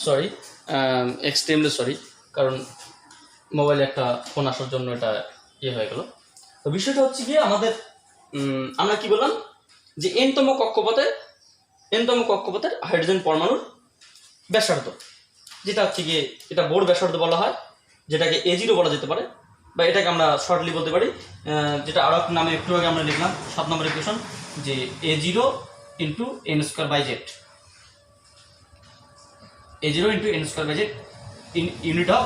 Sorry, extremely sorry, কারণ মোবাইলে একটা ফোন আসার জন্য এটা ইয়ে হয়ে গেল। তো বিষয়টা হচ্ছে গিয়ে আমাদের আমরা কি বললাম যে এনতম কক্ষপথের হাইড্রোজেন পরমাণুর ব্যাসার্ধ, যেটা হচ্ছে গিয়ে এটা বোর ব্যাসার্ধ বলা হয়, যেটাকে A0 বলা যেতে পারে, বা এটাকে আমরা শর্টলি বলতে পারি, যেটা আরও একটা নামে একটু আগে আমরা লিখলাম 7 নম্বর ইকুয়েশন, যে A0 into n²/z, A0 into n²/z in unit of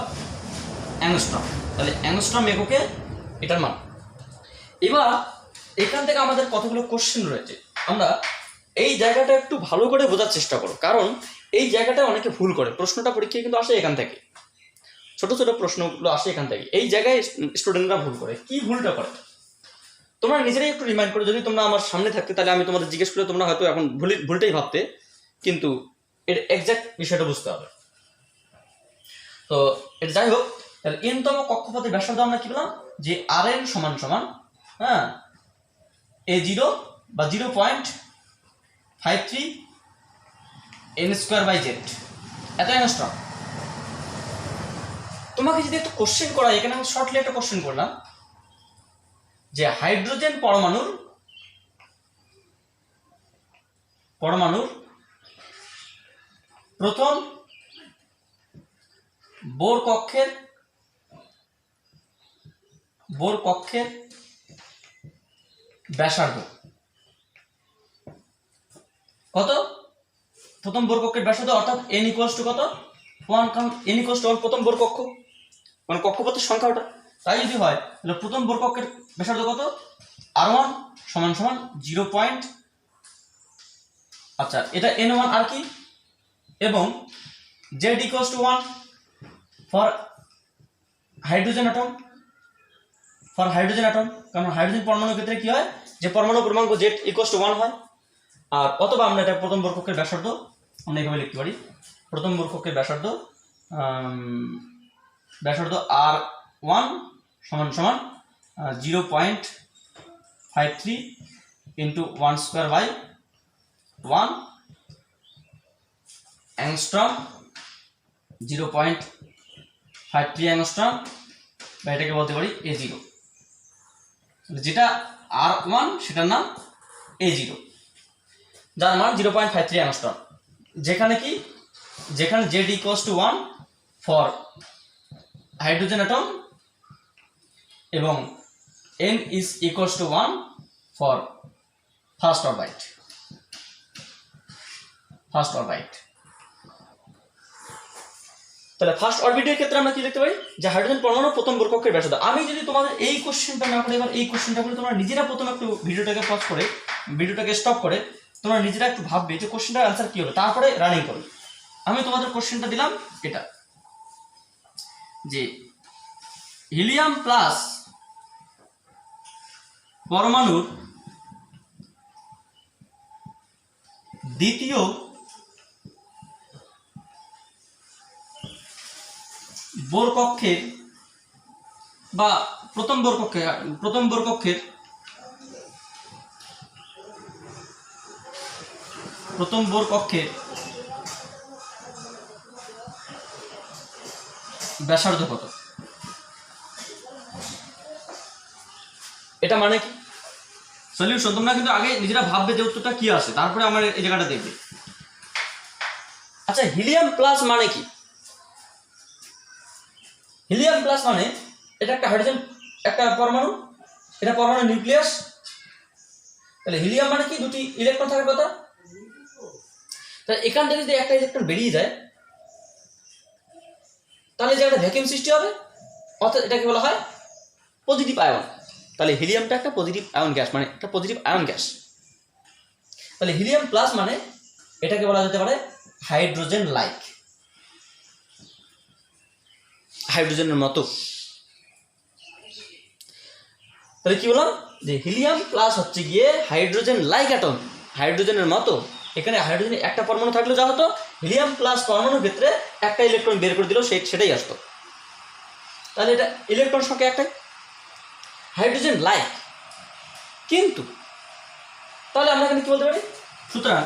angstrom. তাহলে অ্যাংস্ট্রম এককে এটার মান। এবার এখান থেকে আমাদের কতগুলো কোশ্চেন রয়েছে, আমরা এই জায়গাটা একটু ভালো করে বোঝার চেষ্টা করো, কারণ এই জায়গাটা অনেকে ভুল করে। প্রশ্নটা পরীক্ষায় কিন্তু আসে এখান থেকে, ছোট ছোট প্রশ্নগুলো আসে এখান থেকে। এই জায়গায় স্টুডেন্টরা ভুল করে। কি ভুলটা করে তোমরা নিজেরাই একটু রিমাইন্ড করো। যদি তোমরা আমার সামনে থাকতে তাহলে আমি তোমাদের জিজ্ঞেস করলে তোমরা হয়তো এখন ভুলটাই ভাবতে, কিন্তু এর এক্সাক্ট বিষয়টা বুঝতে হবে। তো এটা যাই হোক, তাহলে এনতম কক্ষপথের ব্যাসার্ধ আমরা কি বললাম যে Rn সমান সমান A0 বা 0.53 n²/z, এত অ্যাংস্ট্রম। তোমাকে যদি একটা কোশ্চেন করা, এখানে আমি শর্টলি একটা কোশ্চেন করলাম যে হাইড্রোজেন পরমাণুর প্রথম বোর কক্ষের ব্যাসার্ধ কত? প্রথম বোর কক্ষের ব্যাসার্ধ অর্থাৎ n = কত? 1, কারণ n = 1 প্রথম বোর কক্ষ, মানে কক্ষপথের সংখ্যা ওটা। তাই যদি হয় তাহলে প্রথম বোর কক্ষের ব্যাসার্ধ কত? R1 সমান সমান 0. আচ্ছা, এটা n1 আর কি, এবং z = 1 ফর হাইড্রোজেন অ্যাটম, কারণ হাইড্রোজেন পরমাণুর ক্ষেত্রে কি হয় যে পরমাণু ক্রমাঙ্ক z = 1 হয়। আর অথবা আমরা এটা প্রথম বোর কক্ষের ব্যাসার্ধ আমরা এইভাবে লিখতে পারি, প্রথম বোর কক্ষের ব্যাসার্ধ R1 সমান সমান 0.53 ইন্টু 1/1 অ্যাংস্ট্রম, 0.53 অ্যাংস্ট্রম, বা এটাকে বলতে পারি A0। যেটা R1 সেটার নাম A0, যার মান 0.53 অ্যাংস্ট্রম। যেখানে z = 1 ফর হাইড্রোজেন অ্যাটম এবং n = 1 ফর ফার্স্ট অরবিট। তাহলে ফার্স্ট অরবিটের ক্ষেত্রে আমরা কি লিখতে পারি যে হাইড্রোজেন পরমাণু প্রথম বোর কক্ষের ব্যাসার্ধ। আমি যদি তোমাদের এই কোশ্চেনটা না করে এবার এই কোশ্চেনটা করে, তোমরা নিজেরা প্রথমে একটু ভিডিওটাকে পজ করে, ভিডিওটাকে স্টপ করে তোমরা নিজেরা একটু ভাববে যে কোশ্চেনটার অ্যান্সার কি হবে, তারপরে রানিং করবে। আমি তোমাদের কোশ্চেনটা দিলাম এটা, যে হিলিয়াম প্লাস পরমাণুর দ্বিতীয় বোর কক্ষের বা প্রথম বোর কক্ষের ব্যাসার্ধ কত? এটা মানে কি সলিউশন, তোমরা কিন্তু আগে নিজেরা ভাববে যে উত্তরটা কি আসে, তারপরে আমার এই জায়গাটা দেখবে। আচ্ছা, হিলিয়াম প্লাস মানে কি? হিলিয়াম প্লাস মানে এটা একটা হাইড্রোজেন, একটা পরমাণু, এটা পরমাণু নিউক্লিয়াস। তাহলে হিলিয়াম মানে কি দুটি ইলেকট্রন থাকার কথা। তাহলে এখান থেকে যদি একটা ইলেকট্রন বেরিয়ে যায় তাহলে যে একটা ভ্যাকুয়াম সৃষ্টি হবে, অর্থাৎ এটাকে বলা হয় পজিটিভ আয়ন। তাহলে হিলিয়ামটা একটা পজিটিভ আয়ন গ্যাস, মানে একটা পজিটিভ আয়ন গ্যাস। তাহলে হিলিয়াম প্লাস মানে এটাকে বলা যেতে পারে হাইড্রোজেন লাইক, হাইড্রোজেনের মতো। তাহলে কি বললাম যে হিলিয়াম প্লাস হচ্ছে গিয়ে হাইড্রোজেন লাইক অ্যাটম, হাইড্রোজেনের মতো। এখানে হাইড্রোজেনের একটা পরমাণু থাকলেও যা হতো, হিলিয়াম প্লাস পরমাণুর ক্ষেত্রে একটা ইলেকট্রন বের করে দিলেও সেটাই আসতো। তাহলে এটা ইলেকট্রন সংখ্যা একটাই, হাইড্রোজেন লাইক। কিন্তু তাহলে আমরা এখানে কি বলতে পারি? সুতরাং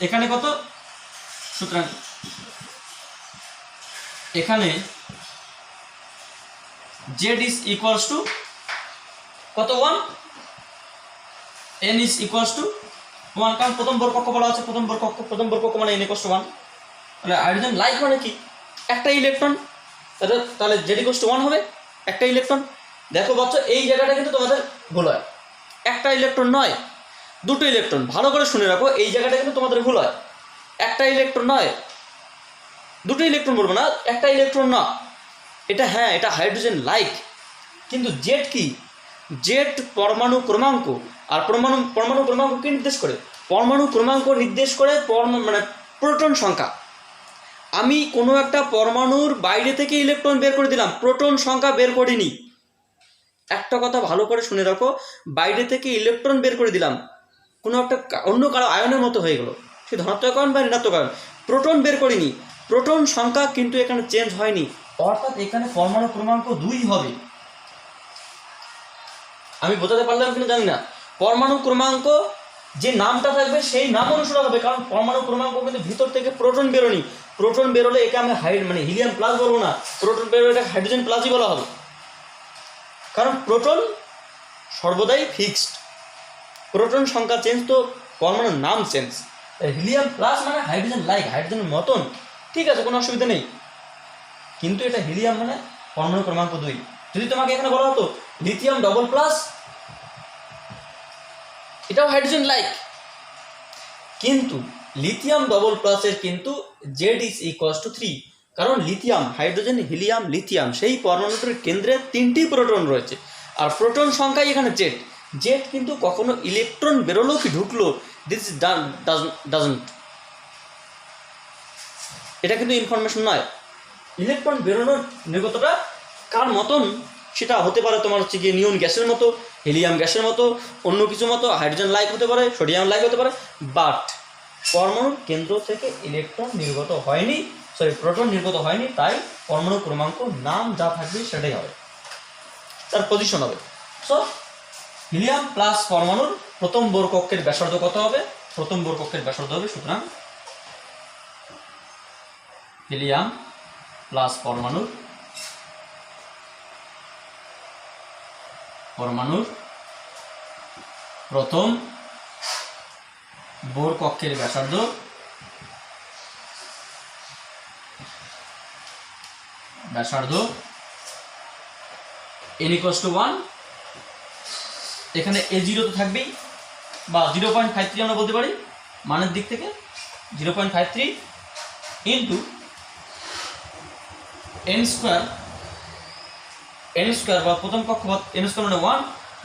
এখানে কত, সুতরাং এখানে z is equals to কত 1, n is equals to 1, কারণ প্রথম বর্গকক্ষ বলা আছে, প্রথম বর্গকক্ষ মানে n equals to 1। তাহলে হাইড্রোজেন লাইক মানে কি, একটা ইলেকট্রন, তাহলে z equals to 1 হবে, একটা ইলেকট্রন। দেখো বাচ্চা এই জায়গাটা কিন্তু তোমাদের ভুল হয়, একটা ইলেকট্রন নয়, দুটো ইলেকট্রন। ভালো করে শুনে রাখো, এই জায়গাটা কিন্তু তোমাদের ভুল হয়, একটা ইলেকট্রন নয়, দুটো ইলেকট্রন বলবো না, একটা ইলেকট্রন না। এটা হ্যাঁ, এটা হাইড্রোজেন লাইক, কিন্তু জেড কি, জেড পরমাণু ক্রমাঙ্ক। আর পরমাণু ক্রমাঙ্ক কি নির্দেশ করে, পরমাণু ক্রমাঙ্ক নির্দেশ করে মানে প্রোটন সংখ্যা। আমি কোনো একটা পরমাণুর বাইরে থেকে ইলেকট্রন বের করে দিলাম, প্রোটন সংখ্যা বের করিনি। একটা কথা ভালো করে শুনে রাখো, বাইরে থেকে ইলেকট্রন বের করে দিলাম, কোনো একটা অন্য কারো আয়নের মতো হয়ে গেল, সে ধনাত্মক আয়ন বা ঋণাত্মক আয়ন, প্রোটন বের করিনি, প্রোটন সংখ্যা কিন্তু এখানে চেঞ্জ হয়নি, অর্থাৎ এখানে পরমাণু ক্রমাঙ্ক 2 হবে। আমি বোঝাতে পারলাম কিনা জানি না। পরমাণু ক্রমাঙ্ক যে নামটা থাকবে সেই নাম অনুসারে হবে, কারণ পরমাণু ক্রমাঙ্ক কিন্তু ভিতর থেকে প্রোটন বেরোনি, প্রোটন বেরোলে একে আমি মানে হিলিয়াম প্লাস বলবো না, প্রোটন বেরোলে এটা হাইড্রোজেন প্লাসই বলা হবে, কারণ প্রোটন সর্বদাই ফিক্সড, প্রোটন সংখ্যা চেঞ্জ তো পরমাণুর নাম চেঞ্জ। হিলিয়াম প্লাস মানে হাইড্রোজেন লাইক, হাইড্রোজেনের মতন, ঠিক আছে, কোনো অসুবিধা নেই, কিন্তু এটা হিলিয়াম মানে পরমাণু ক্রমাঙ্ক 2। যদি তোমাকে এখানে বলা হতো লিথিয়াম ডবল প্লাস, এটাও হাইড্রোজেন লাইক, কিন্তু লিথিয়াম ডবল প্লাসের কিন্তু z is equals to 3, কারণ লিথিয়াম, হাইড্রোজেন, হিলিয়াম, লিথিয়াম, সেই পরমাণুটির কেন্দ্রে 3টি প্রোটন রয়েছে, আর প্রোটন সংখ্যাই এখানে z। জেড কিন্তু কখনো ইলেকট্রন বেরোলো কি ঢুকলো, দিস ইজ ডাজন্ট, এটা কিন্তু ইনফরমেশন নয়। ইলেকট্রন বেরোনোর নির্গতটা কার মতন, সেটা হতে পারে তোমার হচ্ছে গিয়ে নিয়ন গ্যাসের মতো, হিলিয়াম গ্যাসের মতো, অন্য কিছু মতো, হাইড্রোজেন লাইক হতে পারে, সোডিয়াম লাইক হতে পারে, বাট পরমাণুর কেন্দ্র থেকে ইলেকট্রন নির্গত হয়নি, প্রোটন নির্গত হয়নি, তাই পরমাণু ক্রমাঙ্ক নাম যা থাকবে সেটাই হবে, তার পজিশন হবে। সো হিলিয়াম প্লাস পরমাণুর প্রথম বোর কক্ষের ব্যাসার্ধ কত হবে, প্রথম বোর কক্ষের ব্যাসার্ধ হবে, সুতরাং হিলিয়াম প্লাস পরমাণুর প্রথম বোর কক্ষের ব্যাসার্ধ n equals to 1, এখানে a0 তো থাকবেই, বা 0.53 আমরা বলতে পারি মানের দিক থেকে, 0.53 ইন্টু n স্কোয়ার বা প্রথম কক্ষপথ n স্কোয়ার মানে 1,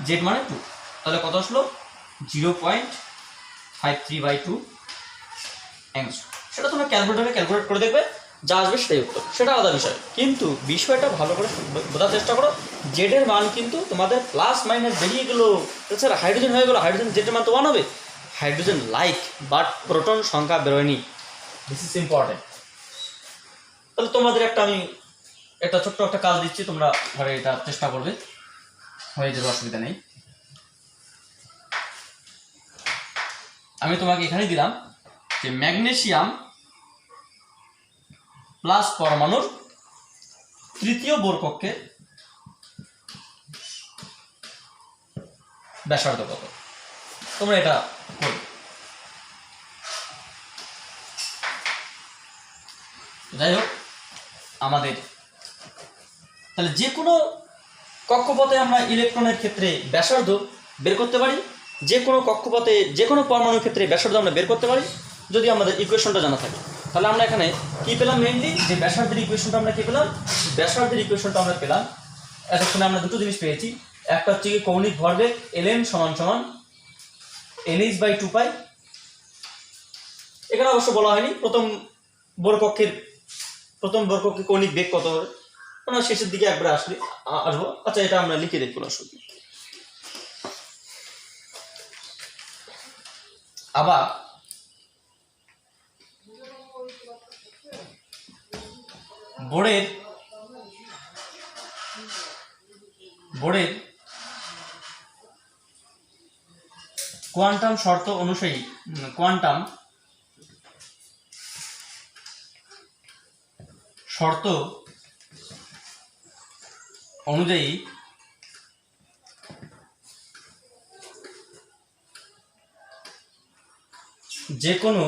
z মানে 2, তাহলে কত আসলো 0.53/2 অ্যাংস্ট্রম। সেটা তোমরা ক্যালকুলেট করে দেখবে, যা আসবে সেটাই উত্তর, সেটা আলাদা বিষয়, কিন্তু বিষয়টা ভালো করে বোঝার চেষ্টা করো। জেডের মান কিন্তু তোমাদের প্লাস মাইনাস বেরিয়ে গেলো, তাছাড়া হাইড্রোজেন হয়ে গেলো, হাইড্রোজেন জেডের মান তো 1 হবে, হাইড্রোজেন লাইক বাট প্রোটন সংখ্যা বেরোয়নি, দিস ইজ ইম্পর্টেন্ট। তাহলে তোমাদের আমি একটা ছোট্ট একটা কাজ দিচ্ছি, তোমরা ঘরে এটা চেষ্টা করবে, হয়ে যাবে, অসুবিধা নেই। আমি তোমাকে এখানে দিলাম যে ম্যাগনেসিয়াম প্লাস পরমাণুর তৃতীয় বোর কক্ষের ব্যাসার্ধ কত, তোমরা এটা করবে। যাই হোক, আমাদের তাহলে যে কোনো কক্ষপথে আমরা ইলেকট্রনের ক্ষেত্রে ব্যাসার্ধ বের করতে পারি, যে কোনো কক্ষপথে যে কোনো পরমাণুর ক্ষেত্রে ব্যাসার্ধ আমরা বের করতে পারি, যদি আমাদের ইকুয়েশনটা জানা থাকে। তাহলে আমরা এখানে কি পেলাম, মেইনলি যে ব্যাসার্ধের ইকুয়েশনটা আমরা কি পেলাম, ব্যাসার্ধের ইকুয়েশনটা আমরা পেলাম, এতক্ষণে আমরা দুটো জিনিস পেয়েছি। একটা হচ্ছে কি কৌণিক ভরবেগ ln সমান nh/2π, এখানে অবশ্য বলা হয়নি প্রথম বোর কক্ষে কৌণিক বেগ কত হবে, আমরা শেষের দিকে একবার আসবো। আচ্ছা, এটা আমরা লিখে দেখবো না শুধু। আবার বোর্ডের কোয়ান্টাম শর্ত অনুযায়ী কোয়ান্টাম শর্ত অনুযায়ী যে কোনো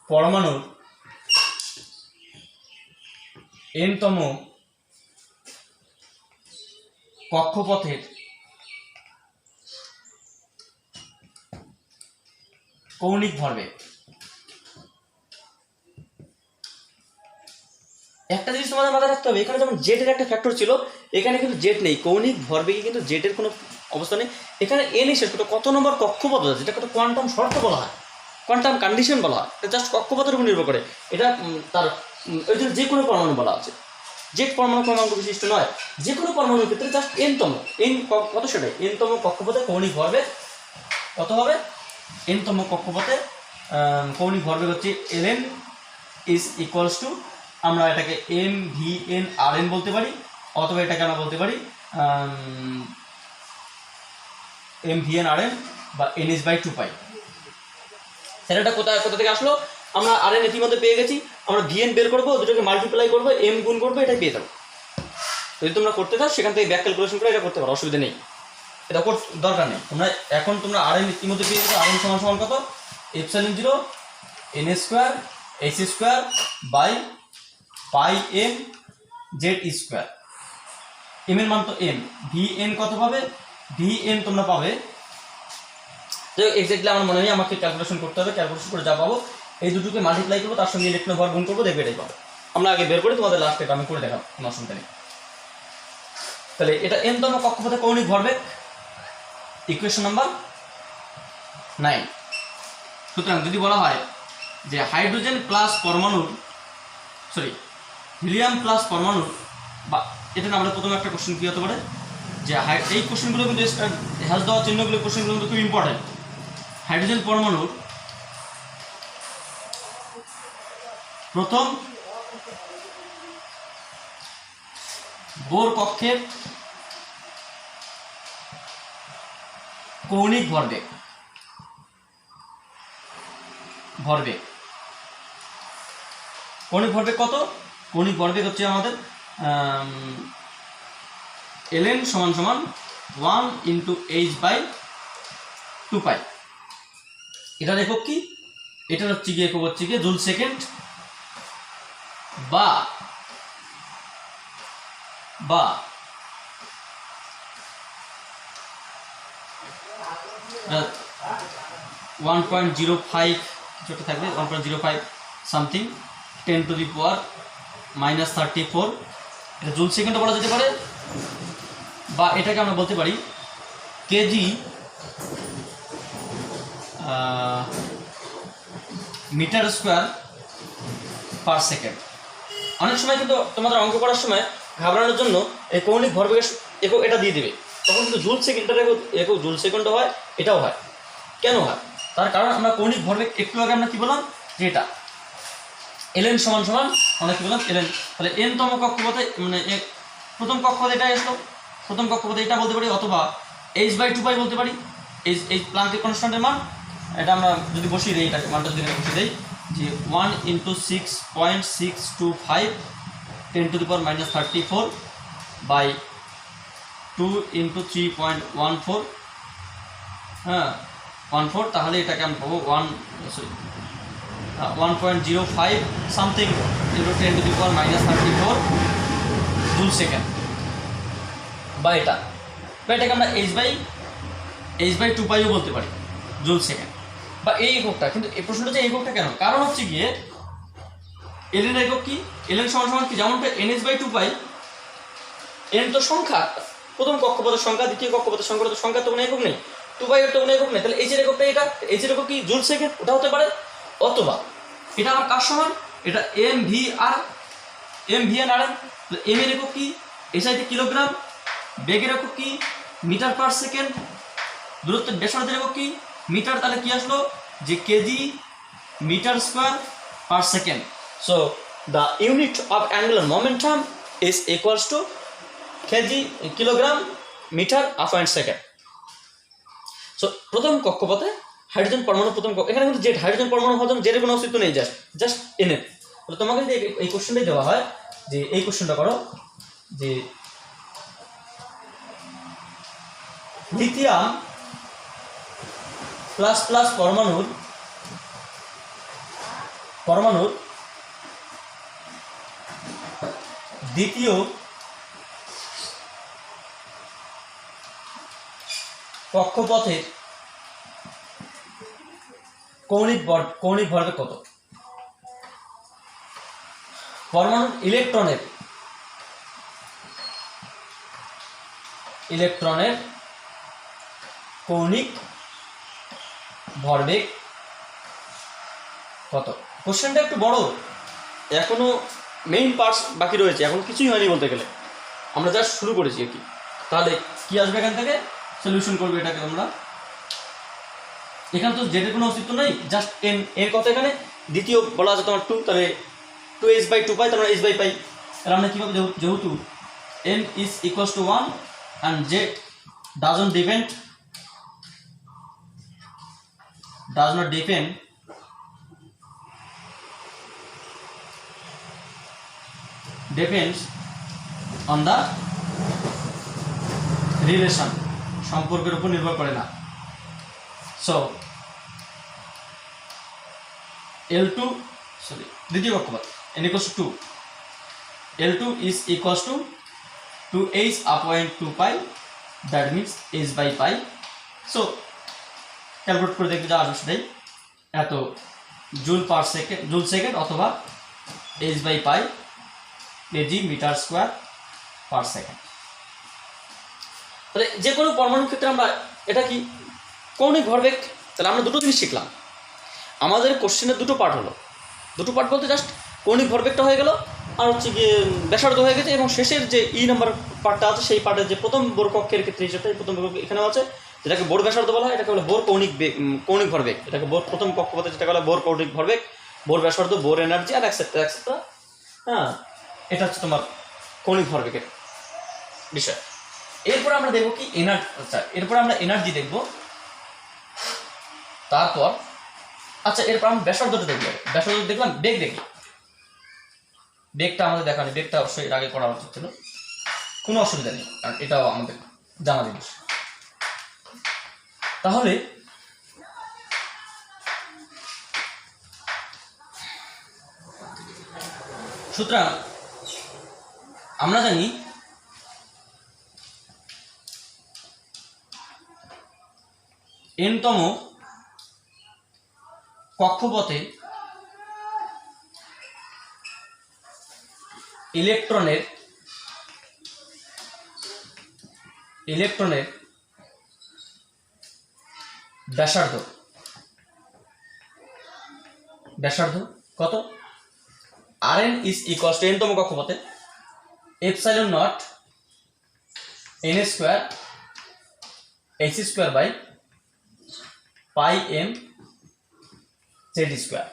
পরমাণুর n-তম কক্ষপথের কৌণিক ভরবেগ। একটা জিনিস তোমাদের মাথায় রাখতে হবে, এখানে যেমন জেটের একটা ফ্যাক্টর ছিল, এখানে কিন্তু জেট নেই। কৌণিক ভরবেগে কিন্তু জেটের কোনো অবস্থা নেই। এখানে এন শেষ করতে কত নম্বর কক্ষপথ আছে, যেটা কত কোয়ান্টাম শর্ত বলা হয়, কোয়ান্টাম কন্ডিশন বলা হয়। এটা জাস্ট কক্ষপথের উপর নির্ভর করে। এটা তার ওই জন্য যে কোনো পরমাণু বলা আছে। জেট পরমাণু ক্রমাঙ্ক বিশিষ্ট নয়, যে কোনো পরমাণুর ক্ষেত্রে জাস্ট n-তম, n কত সেটাই n-তম কক্ষপথে কৌণিক ভরবেগ কত হবে। n-তম কক্ষপথে কৌণিক ভরবেগ হচ্ছে ln ইজ ইকুয়ালস টু, আমরা এটাকে mvn/rn বলতে পারি, অথবা এটাকে আমরা বলতে পারি mvn/rn বা ns/2π। সেটা কোথা থেকে আসলো, আমরা rn ইতিমধ্যে পেয়ে গেছি, আমরা vn বের করবো, দুটোকে মাল্টিপ্লাই করবো, m গুণ করবো, এটাই পেয়ে যাবো। যদি তোমরা করতে চাও সেখান থেকে ব্যাক ক্যালকুলেশন করে এটা করতে পারো, অসুবিধা নেই, এটা দরকার নেই। তোমরা rn ইতিমধ্যে পেয়ে গেছো। rn সমান সমান কত, ε0 n² h² by pi m z²। m এর মান তো m, vn কত পাবে, vn তোমরা পাবে, এক্স্যাক্টলি আমার মনে নেই, আমাকে ক্যালকুলেশন করতে হবে। ক্যালকুলেশন করে যা পাবো এই দুটোকে মাল্টিপ্লাই করবো, তার সঙ্গে ইলেকট্রন ভর গুণ করবো, দেখবে এটাই পাবো। আমরা আগে বের করি, তোমাদের লাস্টে আমি করে দেখাবো, কোনো অসুবিধা নেই। তাহলে এটা n-তম কক্ষপথে কৌণিক ভরবেগ, ইকুয়েশন নাম্বার 9। সুতরাং যদি বলা হয় যে হাইড্রোজেন প্লাস পরমাণুর হিলিয়াম প্লাস পরমাণুর, বা এটা না, আমাদের প্রথমে একটা কোশ্চেন কি হতে পারে যে এই কোশ্চেনগুলো কিন্তু হ্যাশ দেওয়া চিহ্নগুলো কোশ্চেনগুলো কিন্তু খুব ইম্পর্টেন্ট। হাইড্রোজেন পরমাণুর প্রথম বোর কক্ষের কৌণিক ভরবেগ কৌণিক ভরবেগ কত, কৌণিক ভরবেগ হচ্ছে আমাদের ln সমান সমান 1 × h/2π। এটার একক কি, এটার হচ্ছে গিয়ে একক হচ্ছে গিয়ে জুল সেকেন্ড বা 1.05 যেটা থাকবে, 1.05 সামথিং 10⁻⁻34, এটা জুল সেকেন্ডও বলা যেতে পারে, বা এটাকে আমরা বলতে পারি kg metre square per second. অনেক সময় কিন্তু তোমাদের অঙ্ক করার সময় ঘাবড়ানোর জন্য এই কৌণিক ভরবেগের একক এটা দিয়ে দেবে, তখন কিন্তু জুল সেকেন্ডের একক জুল সেকেন্ডও হয়, এটাও হয়। কেন হয়, তার কারণ আমরা কৌণিক ভরবেগ একটু আগে আমরা কি বললাম যে এটা ln সমান সমান আমরা কি বললাম ln। তাহলে n-তম কক্ষপথে মানে প্রথম কক্ষপথে এটাই আসলো, প্রথম কক্ষপথে এটা বলতে পারি, অথবা h/2π বলতে পারি, এই প্লাঙ্কের কনস্ট্যান্টের মান। এটা আমরা যদি বসিয়ে দিই, এটাকে মানটা যদি বসিয়ে দিই যে 1 × 6.625 10⁻⁻34 বাই 2 × 3.14, হ্যাঁ 14, তাহলে এটাকে আমি পাবো 1.05 সামথিং × 10⁻⁻34 জুল সেকেন্ড, বা এটাকে আমরা h/2πও বলতে পারি, জুল সেকেন্ড বা এই এককটা। কিন্তু এই প্রশ্নটা যে এককটা কেন, কারণ হচ্ছে গিয়ে ln একক কি, ln সমান সমান কি, যেমন ns/2π, n তো সংখ্যা, প্রথম কক্ষপথের সংখ্যা, দ্বিতীয় কক্ষপথের সংখ্যা, তো সংখ্যার তো কোনো একক নেই, 2π এর তো কোনো একক নেই, তাহলে h-এর এককটা এটা, h-এর একক কি জুল সেকেন্ড, ওটা হতে পারে। অথবা এটা আমার কার সমান, এটা mvn/rn, m এর একক কি SI তে কিলোগ্রাম, বেগের একক কি মিটার পার সেকেন্ড, দূরত্বের ব্যাসার্ধের একক কি মিটার, তাহলে কি আসলো যে kg metre square per second. So the unit of angular momentum is equals to kg kilogram metre up and second. So প্রথম কক্ষপথে হাইড্রোজেন পরমাণু প্রথম এখানে কিন্তু জেড হাইড্রোজেন পরমাণু হওয়ার জন্য জেডের কোনো অস্তিত্ব নেই, জাস্ট এনএফ। তাহলে তোমাকে যদি এই কোশ্চেনটাই দেওয়া হয় যে এই কোশ্চেনটা করো যে লিথিয়াম প্লাস প্লাস পরমাণুর দ্বিতীয় কক্ষপথের কৌণিক ভরবেগ কত? পরমাণুর ইলেকট্রনের কৌণিক ভরবেগ কত? কোশ্চেনটা একটু বড়, এখনো মেইন পার্টস বাকি রয়েছে, এখন কিছুই হয়নি বলতে গেলে, আমরা জাস্ট শুরু করেছি আর কি। তাহলে কি আসবে এখান থেকে? সলিউশন করবে এটাকে আমরা। এখানে তো জেডের কোনো অস্তিত্ব নেই, জাস্ট এন এর কথা এখানে দ্বিতীয় বলা আছে তোমার 2, তাহলে 2h/2 পাই, তাহলে h/π। তাহলে আমরা কীভাবে, যেহেতু n is equals to 1 and z does not depend depends on the relation, সম্পর্কের উপর নির্ভর করে না। সো L2 দ্বিতীয় কক্ষপথ n equals to 2, L2 is equals to 2h/2 pi, that means h/π। So calculate করে দেখতে যা আসবে সেটাই, এত জুল সেকেন্ড অথবা h/π kg metre square per second. তাহলে যে কোনো পরমাণুর ক্ষেত্রে আমরা এটা কি কৌণিক ভরবেগ। তাহলে আমরা দুটো জিনিস শিখলাম, আমাদের কোশ্চেনের দুটো পার্ট হলো, দুটো পার্ট বলতে জাস্ট কৌণিক ভরবেগটা হয়ে গেল আর হচ্ছে গিয়ে ব্যাসার্ধ হয়ে গেছে, এবং শেষের যে নাম্বার পার্টটা আছে সেই পার্টের যে প্রথম বোর কক্ষের ক্ষেত্রে হিসেবে প্রথম এখানেও আছে, যেটাকে বোর ব্যাসার্ধ বলা হয়, এটাকে বলে বোর কৌণিক ভরবেগ, এটাকে বোর প্রথম কক্ষপথে যেটাকে বলে বোর কৌণিক ভরবেগ, বোর ব্যাসার্ধ, বোর এনার্জি আর এক্সেট্রা। হ্যাঁ, এটা হচ্ছে তোমার কৌণিক ভরবেগের বিষয়। এরপরে আমরা দেখবো কি এরপরে আমরা এনার্জি দেখবো, তারপর এরপর আমরা ব্যাসার্ধটা দেখবো, ব্যাসার্ধ দেখলাম, বেগ দেখি, বেগটা আমাদের দেখানি, বেগটা অবশ্যই এর আগে করা উচিত ছিল, কোনো অসুবিধা নেই, কারণ এটাও আমাদের জানা জিনিস। তাহলে সুতরাং আমরা জানি n-তম কক্ষপথে ইলেকট্রনের ব্যাসার্ধ কত? Rn is equals to n-তম কক্ষপথে epsilon naught n square h square by pi m z square,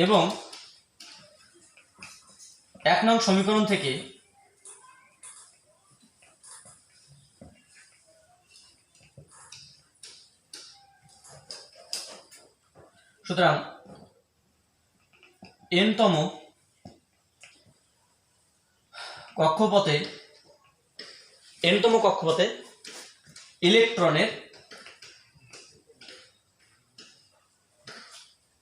এবং 1 নং সমীকরণ থেকে সুতরাং n-তম কক্ষপথে ইলেকট্রনের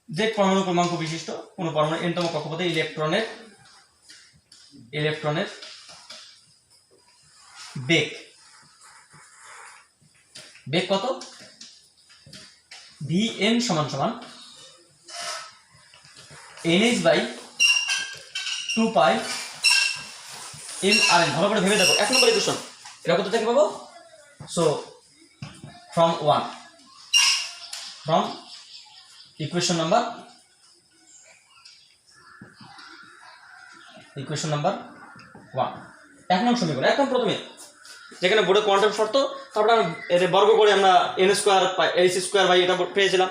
যে পরমাণু ক্রমাঙ্ক বিশিষ্ট কোন পরমাণু n-তম কক্ষপথে ইলেকট্রনের বেগ কত? Vn সমান nh/2 পাই mRn। ভালো করে ভেবে দেখো, 1 নম্বর ইকুয়েশন এটা কত থেকে পাবো? সো from ইকুয়েশন নাম্বার 1, 1 নং সমীকরণ, একদম প্রথমে যেখানে বোর্ডে কোয়ান্টাম শর্ত, তারপরে এর বর্গ করে আমরা n square h square by এটা পেয়েছিলাম।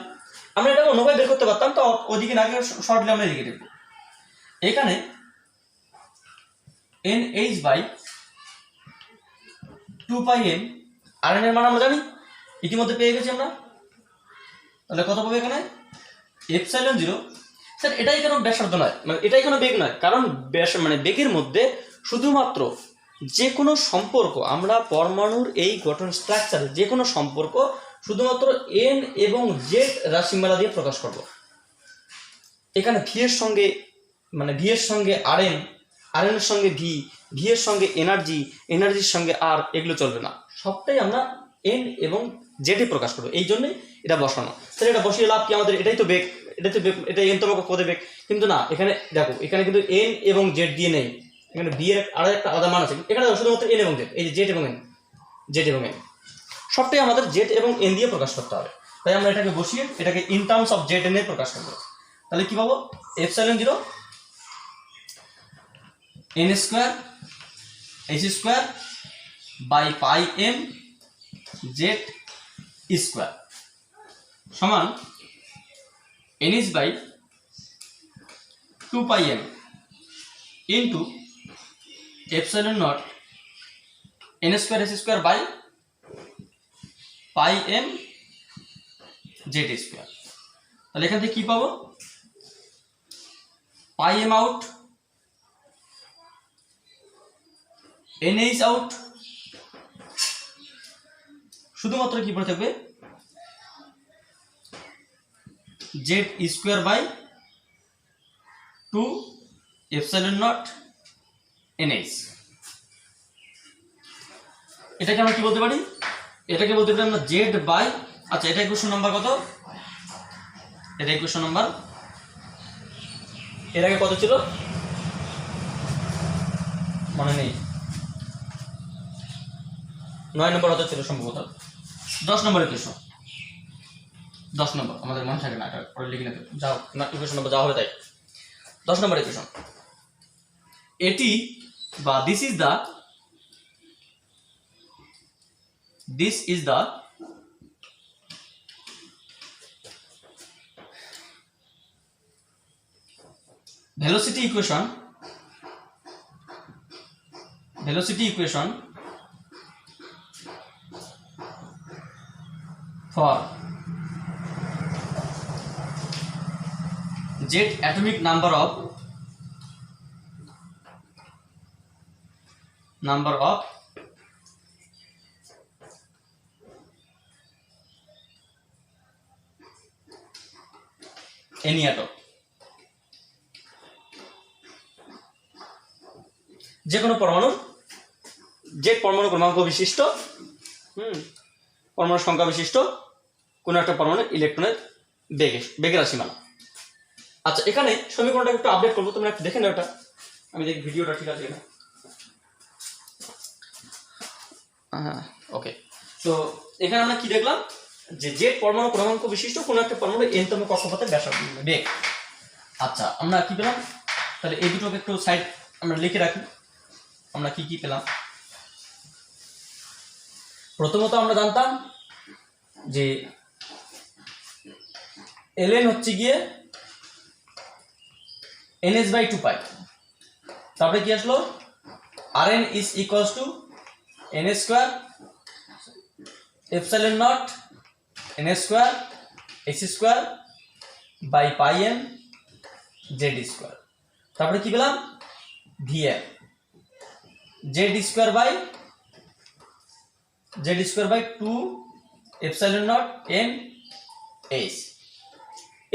আমরা এটা অন্যভাবে বের করতে পারতাম, তো ওদিকে না গিয়ে শর্টলি আমরা এদিকে দেখব। এখানে nh/2 পাই m, Rn এর মান আমরা জানি ইতিমধ্যে পেয়ে গেছি আমরা। তাহলে কত পাবো এখানে এপসাইলন জিরো। স্যার এটাই কেন ব্যাসার্ধ নয়, মানে এটাই কেন বেগ নয়? কারণ মানে বেগের মধ্যে শুধুমাত্র যে কোনো সম্পর্ক, আমরা পরমাণুর এই গঠন স্ট্রাকচারে যে কোনো সম্পর্ক শুধুমাত্র এন এবং জেড রাশিমালা দিয়ে প্রকাশ করব। এখানে ভি এর সঙ্গে, মানে ভি এর সঙ্গে আর এন, আর এর সঙ্গে ভি, ভি এর সঙ্গে এনার্জি, এনার্জির সঙ্গে আর, এগুলো চলবে না। সবটাই আমরা এন এবং জেডে প্রকাশ করবো, এই জন্যই এটা বসানো। তাহলে এটা বসিয়ে লাভ কি আমাদের? এটাই তো বেগ, এটাই তো বেগ, এটা এন তম কক্ষপথের বেগ। কিন্তু না, এখানে দেখো এখানে কিন্তু এন এবং জেড দিয়ে নেই, এখানে বি এর আরো একটা আলাদা মান আছে। এখানে শুধুমাত্র এন এবং জেড, এই যে জেড এবং এন, জেড এবং এন সবটাই আমাদের জেড এবং এন দিয়ে প্রকাশ করতে হবে। তাই আমরা এটাকে বসিয়ে এটাকে in terms of Z N A প্রকাশ করবো। তাহলে কি পাবো? Epsilon zero N square H square by pi M Z square সমান N is by 2 pi M into epsilon naught N square S square by pi M Z square. তাহলে এখান থেকে কি পাবো? Pi M out, N H out, শুধুমাত্র কি পড়ে থাকবে? Z square by 2 epsilon naught N H. এটাকে আমরা কি বলতে পারি? এটাকে বলতে পারি আমরা জেড বাই, আচ্ছা এটা ইকুয়েশন নাম্বার কত? এটা ইকুয়েশন নাম্বার, এর আগে কত ছিল মনে নেই, 9 নম্বর হতে ছিল সম্ভবত, 10 নম্বর ইকুয়েশন, 10 নম্বর আমাদের মনে থাকে না, এটা পরে লিখে নিতে যাও না, ইকুয়েশন নম্বর যা হবে তাই। 10 নম্বর ইকুয়েশন, এটি বা this is the velocity equation for jet atomic number of any atom, যে কোনো পরমাণুর যে পরমাণু ক্রমাঙ্ক বিশিষ্ট পরমাণু সংখ্যা বিশিষ্ট কোনো একটা পরমাণুর ইলেকট্রনের বেগের রাশিমালা। আচ্ছা এখানে সমীকরণটা একটু আপডেট করবো, তোমরা একটু দেখে নাও ওটা, আমি দেখি ভিডিওটা ঠিক আছে কিনা। হ্যাঁ ওকে, তো এখানে আমরা কি দেখলাম? যে পরমাণু ক্রমাঙ্ক বিশিষ্ট কোনো একটা পরমাণু এনতম কক্ষপথের বেগ। আচ্ছা আমরা কি পেলাম? তাহলে এই দুটোকে একটু সাইড আমরা লিখে রাখি। আমরা কি পেলাম? প্রথমত আমরা জানতাম যে ln হচ্ছে গিয়ে ns বাই 2 পাই, তারপরে কি আসলো? rn is equals to n square epsilon naught n square h square by pi m Z square. তারপরে কি পেলাম? vm Z square by 2 epsilon naught n h।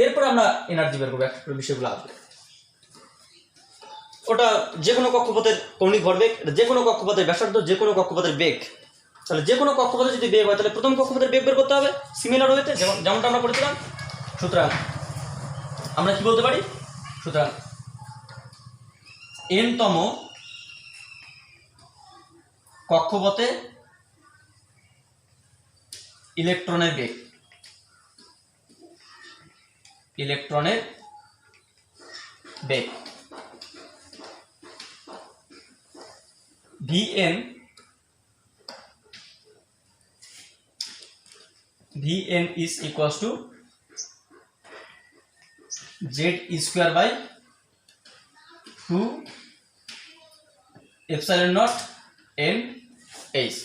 এরপর আমরা এনার্জি বের করবো, একটা বিষয়গুলো আসবে। ওটা যে কোনো কক্ষপথের কৌণিক ভরবেগ, যে কোনো কক্ষপথের ব্যাসার্ধ, যে কোনো কক্ষপথের বেগ। তাহলে যে কোনো কক্ষপথে যদি বেগ হয় তাহলে প্রথম কক্ষপথের বেগ বের করতে হবে সিমিলার ওয়েতে, যেমনটা আমরা করেছিলাম। সুতরাং আমরা কি বলতে পারি? সুতরাং n-তম কক্ষপথে ইলেকট্রনের বেগ, Vn is equals to z square by 2 epsilon naught n h,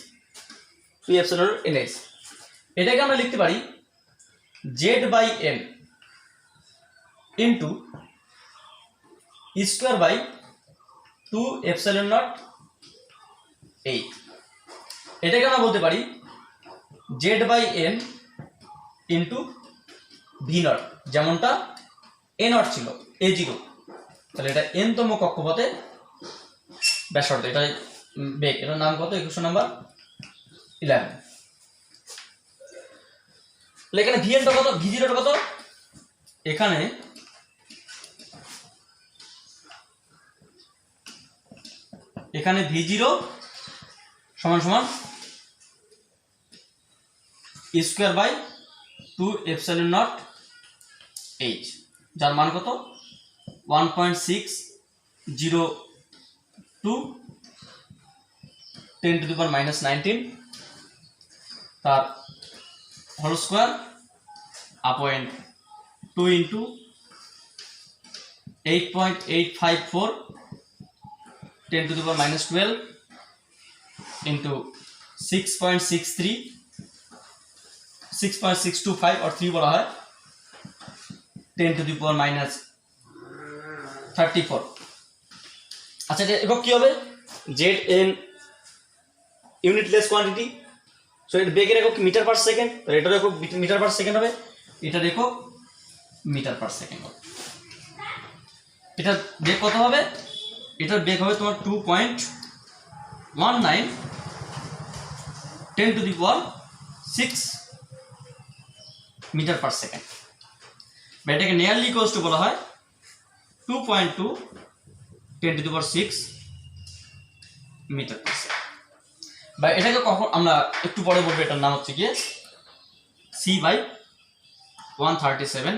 2 epsilon naught n h। এটাকে আমরা লিখতে পারি z/n ইন্টু স্কোয়ার বাই 2ε0 8। এটাকে আমরা বলতে পারি z/n ইন্টু v0, যেমনটা a0 ছিল a0, তাহলে এটা n-তম কক্ষপথে ব্যাসার্ধ, এটা বেগ, এটার নাম কত? Equation number 11। তাহলে এখানে vn-টা কত, v0-টা কত? এখানে v0 সমান সমান স্কোয়ার বাই 2ε0 h, যার মান কত? 1.602 10⁻⁻19 তার whole square upon 2 into 8.854 10⁻12 into 6.625 और 3 বলা হয় 10⁻34। আচ্ছা, এটা একক কি হবে? zn ইউনিটলেস কোয়ান্টিটি, সো এর বেগের একক মিটার পার সেকেন্ড, তো এটার একক মিটার পার সেকেন্ড হবে, এটার একক মিটার পার সেকেন্ড হবে। এটার বেগ কত হবে? এটার বেগ হবে তোমার 2.19 10⁻6 মিটার পার সেকেন্ড, বা এটাকে নিয়ারলি ইকুয়ালস টু বলা হয় 2.2 10⁻6 মিটার পার সেকেন্ড। বা এটাকে কখন আমরা একটু পরে বলবো, এটার নাম হচ্ছে গিয়ে c/137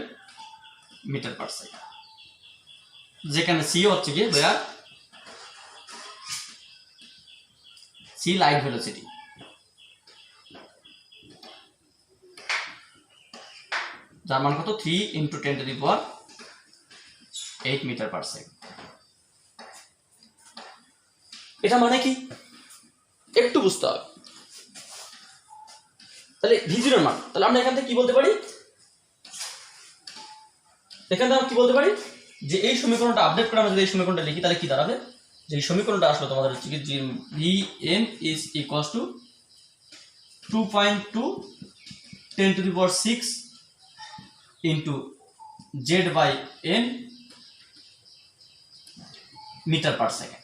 মিটার পার সেকেন্ড, যেখানে সি হচ্ছে গিয়ে সি লাইট ভেলোসিটি। যার মান কত? 3 × 10⁸ মিটার পার সেকেন্ড। এটা মানে কি একটু বুঝতে হবে। তাহলে v0 এর মান, তাহলে আমরা এখান থেকে কি বলতে পারি? এখান থেকে আমরা কি বলতে পারি যে এই সমীকরণটা আপডেট করে আমরা যদি এই সমীকরণটা লিখি তাহলে কি দাঁড়াবে? যে এই সমীকরণটা আসলে তোমাদের হচ্ছে কি যে vn is equals to 2.2 10⁶ into z/n metre per second,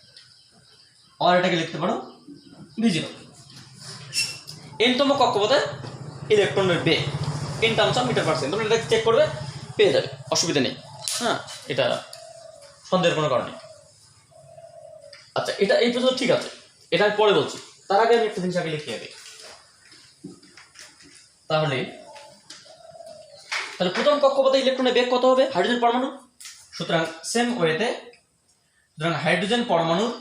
আর এটাকে লিখতে পারো v0 n-তম কক্ষপথে ইলেকট্রনের বেগ in terms of metre per second. তোমরা এটা চেক করবে, পেয়ে যাবে, অসুবিধা নেই। হ্যাঁ, এটা সন্দেহের কোনো কারণ নেই। আচ্ছা, এটা এই পর্যন্ত ঠিক আছে, এটা আমি পরে বলছি। তার আগে আমি একটা জিনিস আগে লিখে দিই। তাহলে প্রথম কক্ষপথে ইলেকট্রনের বেগ কত হবে? হাইড্রোজেন পরমাণু। সুতরাং সেম ওয়েতে, সুতরাং হাইড্রোজেন পরমাণুর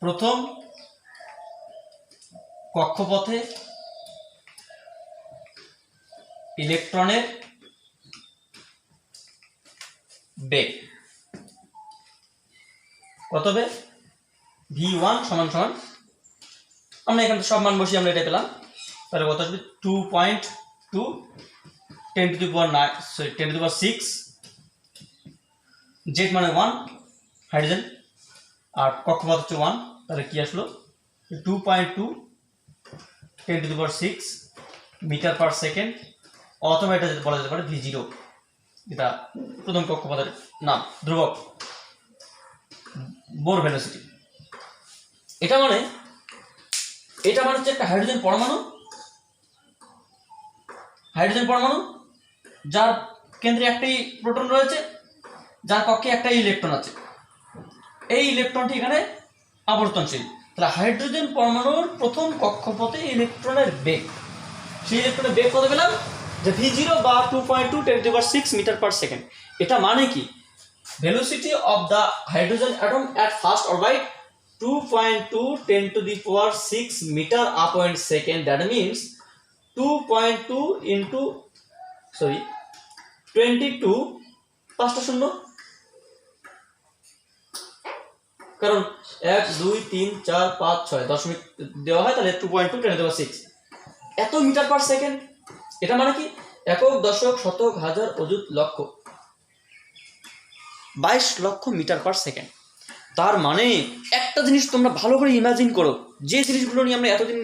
প্রথম কক্ষপথে ইলেকট্রনের বেগ কত হবে? v1 সমান সমান, আমরা এখানে সব মান বসিয়ে আমরা এটা পেলাম, তাহলে কত আসবে? 2.2 10⁻6 জেড মানে 1 হাইড্রোজেন, আর কক্ষপথ হচ্ছে 1, তাহলে কি আসলো? 2.2 10⁶ মিটার পার সেকেন্ড, অথবা এটা বলা যেতে পারে v0, এটা প্রথম কক্ষপথের নাম, ধ্রুবক বোর ভেলোসিটি। এটা মানে হচ্ছে একটা হাইড্রোজেন পরমাণু যার কেন্দ্রে একটাই প্রোটন রয়েছে, যার কক্ষে একটাই ইলেকট্রন আছে। এই ইলেকট্রনটি এখানে আবর্তনশীল। তাহলে হাইড্রোজেন পরমাণুর প্রথম কক্ষপথে ইলেকট্রনের বেগ, সেই ইলেকট্রনের বেগ কত পেলাম? যে v0 বা 2.2 10⁶ মিটার পার সেকেন্ড। এটা মানে কি? Velocity of the hydrogen atom at first orbit 2.2 10⁶ metre upon second. That means 2.2 into 22 5টা শূন্য, কারণ 1 2 3 4 5 6 দশমিক দেওয়া হয়, তাহলে 2.2 10 to the 6 এত মিটার পার সেকেন্ড। এটা মানে কি একক, দশক, শতক, হাজার, অযুত, লক্ষ, 22 লক্ষ মিটার পার সেকেন্ড। তার মানে একটা জিনিস তোমরা ভালো করে ইমাজিন করো, যে জিনিসগুলো নিয়ে আমরা এতদিন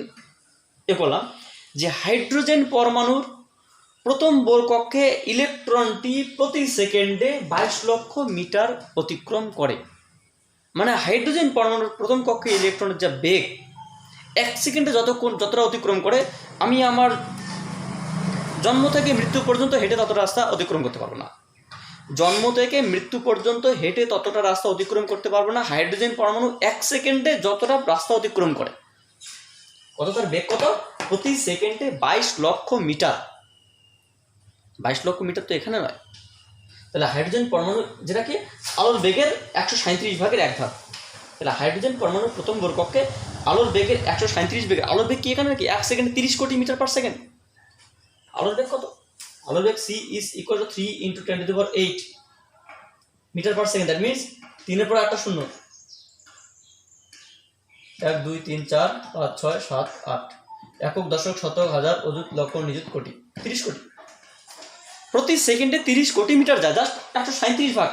করলাম, যে হাইড্রোজেন পরমাণুর প্রথম বোর কক্ষে ইলেকট্রনটি প্রতি সেকেন্ডে 22 লক্ষ মিটার অতিক্রম করে। মানে হাইড্রোজেন পরমাণুর প্রথম কক্ষে ইলেকট্রনের যা বেগ 1 সেকেন্ডে যতটা অতিক্রম করে, আমি আমার জন্ম থেকে মৃত্যু পর্যন্ত হেঁটে ততটা রাস্তা অতিক্রম করতে পারবো না। জন্ম থেকে মৃত্যু পর্যন্ত হেঁটে ততটা রাস্তা অতিক্রম করতে পারবো না। হাইড্রোজেন পরমাণু 1 সেকেন্ডে যতটা রাস্তা অতিক্রম করে, কতটার বেগ কত? প্রতি সেকেন্ডে 22 লক্ষ মিটার। 22 লক্ষ মিটার তো এখানে নয়। তাহলে হাইড্রোজেন পরমাণু, যেটাকে আলোর বেগের 137 ভাগের 1 ভাগ, তাহলে হাইড্রোজেন পরমাণুর প্রথম বোর কক্ষে আলোর বেগের 137 বেগের, আলোর বেগ কি এখানে নাকি 1 সেকেন্ডে 30 কোটি মিটার পার সেকেন্ড। আলোর বেগ কত? আলোর বেগ c is equal to 3 into 10 to the power 8 metre per second. That means 3 এর পর একটা শূন্য, 1 2 3 4 5 6 7 8 একক, দশক, শতক, হাজার, অযুত, লক্ষ, নিযুত, কোটি, 30 কোটি। প্রতি সেকেন্ডে 30 কোটি মিটার যায়, জাস্ট 137 ভাগ।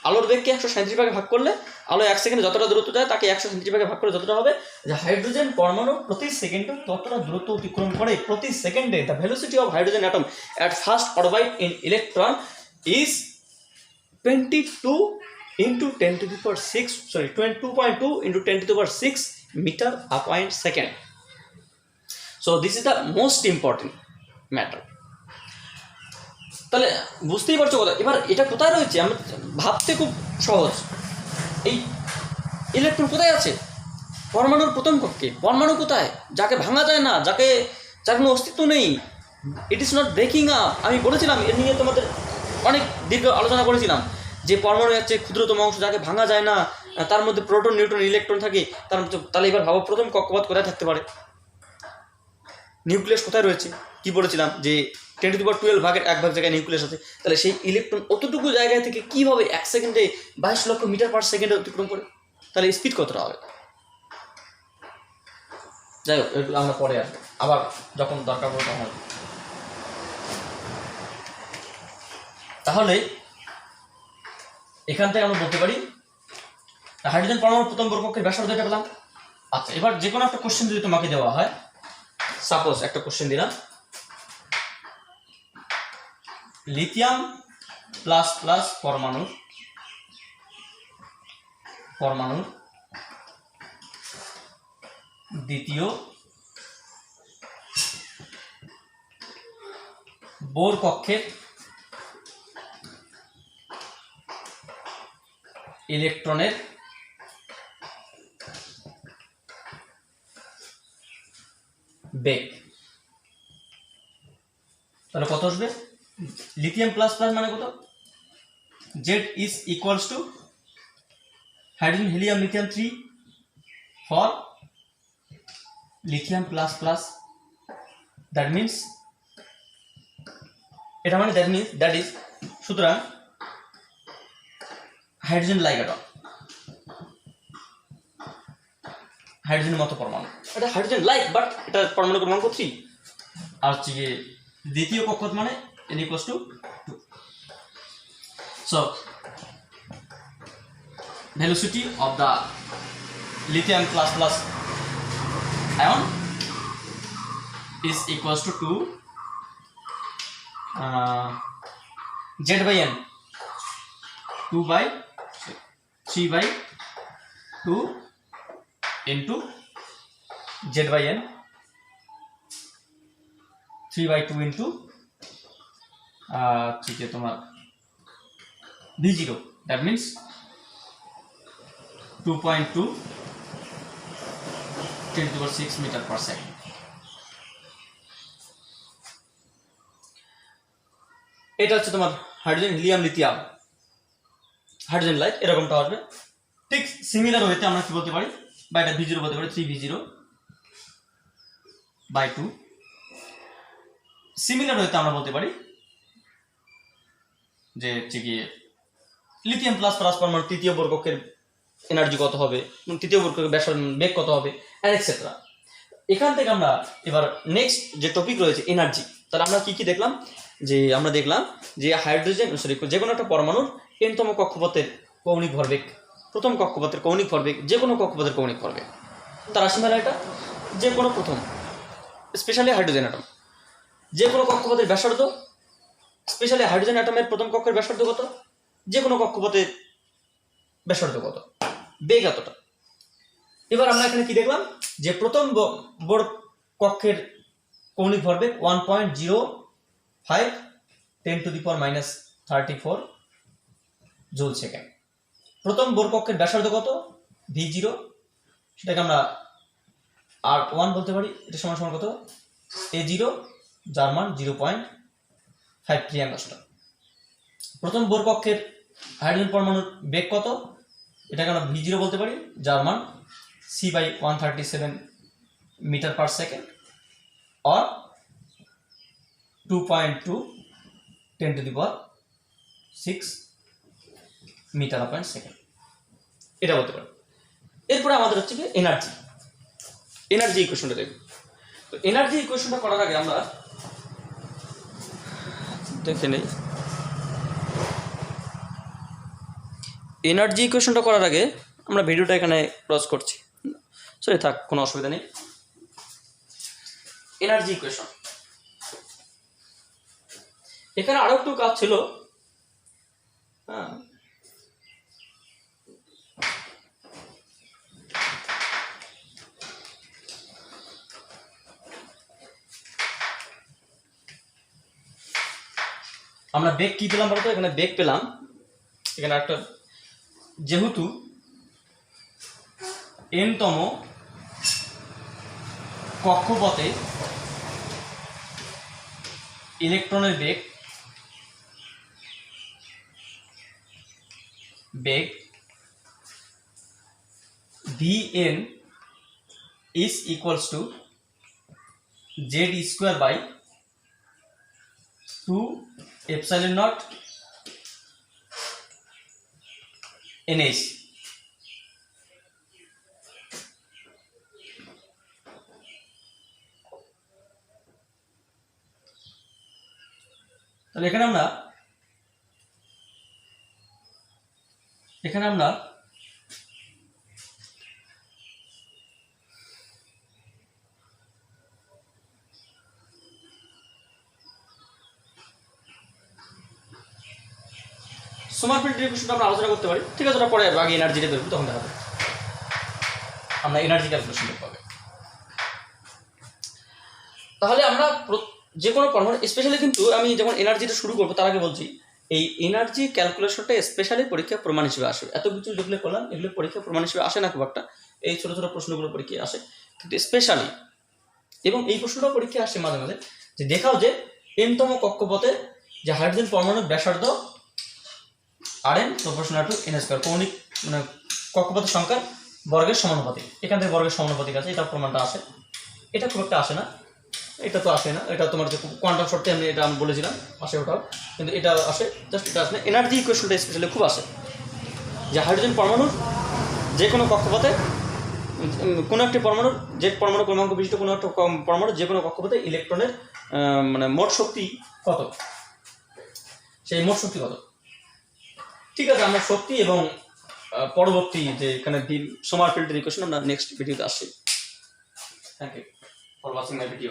আলোর বেগকে 137 ভাগে ভাগ করলে, আলো 1 সেকেন্ডে যতটা দূরত্ব যায় তাকে 137 ভাগে ভাগ করে যতটা হবে, যে হাইড্রোজেন পরমাণু প্রতি সেকেন্ডে ততটা দূরত্ব অতিক্রম করে। প্রতি সেকেন্ডে the velocity of hydrogen atom at first orbit in electron is 22 into 10 to the power 6, sorry 22.2 into 10 to the power 6 meter a point second. So this is the most important matter. তাহলে বুঝতেই পারছো কথা। এবার এটা কোথায় রয়েছে আমরা ভাবতে খুব সহজ। এই ইলেকট্রন কোথায় আছে? পরমাণুর প্রথম কক্ষে। পরমাণু কোথায়? যাকে ভাঙা যায় না, যার কোনো অস্তিত্ব নেই। It is not breaking up. আমি বলেছিলাম, এ নিয়ে তোমাদের অনেক দীর্ঘ আলোচনা করেছিলাম, যে পরমাণু হচ্ছে ক্ষুদ্রতম অংশ, যাকে ভাঙা যায় না, তার মধ্যে প্রোটন, নিউট্রন, ইলেকট্রন থাকে। তাহলে এবার ভাবো প্রথম কক্ষপথ কোথায় থাকতে পারে? নিউক্লিয়াস কোথায় রয়েছে? কি বলেছিলাম যে 10 to the power 12 ভাগের 1 ভাগ জায়গায় নিউক্লিয়াস আছে। তাহলে সেই ইলেকট্রন অতটুকু জায়গায় থেকে কীভাবে 1 সেকেন্ডে 22 লক্ষ মিটার পার সেকেন্ডে অতিক্রম করে? তাহলে স্পিড কতটা হবে? যাই হোক, একটু আমরা পরে আসবো, আবার যখন দরকার পড়ে তখন। তাহলে এখান থেকে আমরা বলতে পারি হাইড্রোজেন পরমাণুর প্রথম বোর কক্ষের ব্যাসার্ধ এটা পেলাম। আচ্ছা, এবার যে কোনো একটা কোশ্চেন যদি তোমাকে দেওয়া হয়, সাপোজ একটা কোশ্চেন দিলাম, লিথিয়াম প্লাস প্লাস পরমাণুর দ্বিতীয় বোর কক্ষের ইলেকট্রনের বেগ, তাহলে কত আসবে? লিথিয়াম প্লাস প্লাস মানে কত? Z is equals to hydrogen helium lithium 3 for lithium plus plus. That means এটা মানে that is সুতরাং হাইড্রোজেন লাইক অ্যাটম, হাইড্রোজেনের মতো পরমাণু, এটা হাইড্রোজেন লাইক, বাট এটা পরমাণু ক্রমাঙ্ক 3। আর হচ্ছে গিয়ে দ্বিতীয় কক্ষপথ মানে n equals to 2. So velocity of the lithium plus plus ion is equals to 2 Z by n, 2 by 3 by 2 into Z by n, 3 by 2 into ठीक है तुम्हारा V0, that means 2.2 10 to the 6 meter per second. এটা হচ্ছে তোমার hydrogen helium lithium hydrogen like, এরকমটা আসবে। ঠিক similar ওয়েতে আমরা কি বলতে পারি, বা এটা V0 বলতে পারি 3V0 by 2। সিমিলার ওয়েতে আমরা বলতে পারি যে হচ্ছে কি লিথিয়াম প্লাস প্লাস পরমাণু তৃতীয় বোর কক্ষের এনার্জি কত হবে, তৃতীয় বর্গের বেগ কত হবে, অ্যান্ড এক্সেট্রা। এখান থেকে আমরা এবার নেক্সট যে টপিক রয়েছে এনার্জি, তাহলে আমরা কি কি দেখলাম, যে আমরা দেখলাম যে হাইড্রোজেন যে কোনো একটা পরমাণুর এনতম কক্ষপথের কৌণিক ভরবেগ, প্রথম কক্ষপথের কৌণিক ভরবেগ, যে কোনো কক্ষপথের কৌণিক ভরবেগ, তার রাশিমালা এটা, যে কোনো প্রথম স্পেশালি হাইড্রোজেন অ্যাটম, যে কোনো কক্ষপথের ব্যাসার্ধ, স্পেশালি হাইড্রোজেন অ্যাটমের প্রথম কক্ষের ব্যাসার্ধ কত, যে কোনো কক্ষপথের ব্যাসার্ধ কত, বেগ এতটা। এবার আমরা এখানে কি দেখলাম, যে প্রথম বোর কক্ষের কৌণিক ভরবেগ 1.05 10⁻⁻34 জুল সেকেন্ড। প্রথম বোর কক্ষের ব্যাসার্ধ কত, V0, সেটাকে আমরা R1 বলতে পারি, এটা সমান সমান কত, A0, যার মান 0.53 অ্যাংস্ট্রম। প্রথম বোর কক্ষের হাইড্রোজেন পরমাণুর বেগ কত, এটাকে আমরা V0 বলতে পারি, যার মান C/137 metre per second, or 2.2 10⁻6 metre per second, এটা বলতে পারি। এরপরে আমাদের হচ্ছে কি এনার্জি ইকুয়েশনটা দেখব। তো এনার্জি ইকুয়েশনটা করার আগে আমরা দেখে নেই, এনার্জি ইকুয়েশনটা করার আগে আমরা ভিডিওটা এখানে ক্লোজ করছি, সরি থাক, কোনো অসুবিধা নেই। এনার্জি ইকুয়েশন, এখানে আরো একটু কাজ ছিল, হ্যাঁ, আমরা বেগ কি পেলাম বলতো, এখানে বেগ পেলাম, এখানে একটা, যেহেতু এনতম কক্ষপথে ইলেকট্রনের বেগ Vn is equals to Z²/2ε0 NH। তাহলে এখানে আমরা সোমারফিল্ড ইকুয়েশনটা আমরা আলোচনা করতে পারি, ঠিক আছে, ওটা পরে আগে এনার্জিটা বেরোবে, তখন দেখাবো, আমরা এনার্জি ক্যালকুলেশন দেখতে হবে। তাহলে আমরা যে কোনো পরমাণু, স্পেশালি কিন্তু আমি যখন এনার্জিটা শুরু করবো তার আগে বলছি, এই এনার্জি ক্যালকুলেশনটা স্পেশালি পরীক্ষা প্রমাণ হিসেবে আসবে। এত কিছু যেগুলো করলাম এগুলো পরীক্ষা প্রমাণ হিসেবে আসে না খুব একটা, এই ছোটো ছোটো প্রশ্নগুলো পরীক্ষায় আসে, কিন্তু স্পেশালি, এবং এই প্রশ্নটাও পরীক্ষায় আসে মাঝে মাঝে, যে দেখাও যে এনতম কক্ষপথে যে হাইড্রোজেন পরমাণুর ব্যাসার্ধ Rn প্রপোর্শনাল টু n², কৌণিক মানে কক্ষপথের সংখ্যার বর্গের সমানুপাতিক, এখান থেকে বর্গের সমানুপাতিক আছে, এটা প্রমাণটা আসে, এটা খুব একটা আসে না, এটা তো আসে না, এটা তোমার যে কোয়ান্টাম শর্তে আমি এটা বলেছিলাম আসে ওটাও, কিন্তু এটা আসে, জাস্ট এটা আসে না। এনার্জি ইকুয়েশনটা স্পেশালি খুব আসে, যে হাইড্রোজেন পরমাণুর যে কোনো কক্ষপথে, কোনো একটি পরমাণুর, যে পরমাণু ক্রমাঙ্ক বিশিষ্ট কোনো একটা পরমাণু যে কোনো কক্ষপথে ইলেকট্রনের মানে মোট শক্তি কত, সেই মোট শক্তি কত। ঠিক আছে, আমরা শক্তি এবং পরবর্তী যে এখানে সোমারফিল্ডের ইকুয়েশন আমরা নেক্সট ভিডিওতে আসছি। Thank you for watching my video.